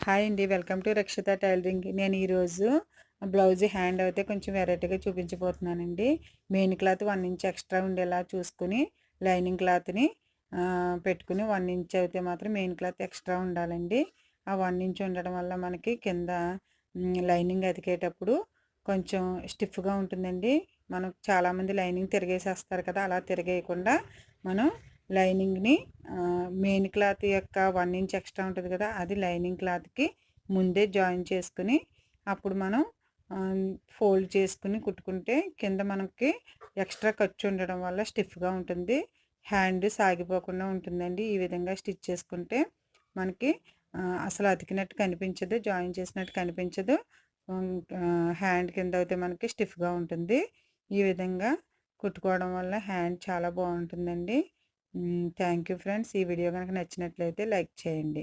Hi అండి. Welcome to Rakshita tailoring. నేను ఈరోజు బ్లౌజ్ హ్యాండ్ అయితే కొంచెం వెరైటీగా చూపించబోతున్నానండి. మెయిన్ క్లాత్ 1 ఇంచ్ ఎక్స్ట్రా ఉండేలా చూసుకుని లైనింగ్ క్లాత్ని పెట్టుకుని 1 ఇంచ్ అయితే మాత్రం మెయిన్ క్లాత్ ఎక్స్ట్రా ఉండాలండి. ఆ 1 ఇంచ్ ఉండడం వల్ల మనకి కింద లైనింగ్ అతికేటప్పుడు కొంచెం స్టిఫ్గా ఉంటుందండి. మనం చాలామంది లైనింగ్ తిరిగేసేస్తారు కదా, అలా తిరిగేయకుండా మనం లైనింగ్ని మెయిన్ క్లాత్ యొక్క 1 ఇంచ్ ఎక్స్ట్రా ఉంటుంది కదా, అది లైనింగ్ క్లాత్కి ముందే జాయిన్ చేసుకుని అప్పుడు మనం ఫోల్డ్ చేసుకుని కుట్టుకుంటే కింద మనకి ఎక్స్ట్రా ఖర్చు ఉండడం వల్ల స్టిఫ్గా ఉంటుంది, హ్యాండ్ సాగిపోకుండా ఉంటుందండి. ఈ విధంగా స్టిచ్ చేసుకుంటే మనకి అసలు అతికినట్టు కనిపించదు, జాయిన్ చేసినట్టు కనిపించదు. హ్యాండ్ కింద అయితే మనకి స్టిఫ్గా ఉంటుంది. ఈ విధంగా కుట్టుకోవడం వల్ల హ్యాండ్ చాలా బాగుంటుందండి. Thank you friends. ఈ వీడియో కనుక నచ్చినట్లయితే లైక్ చేయండి.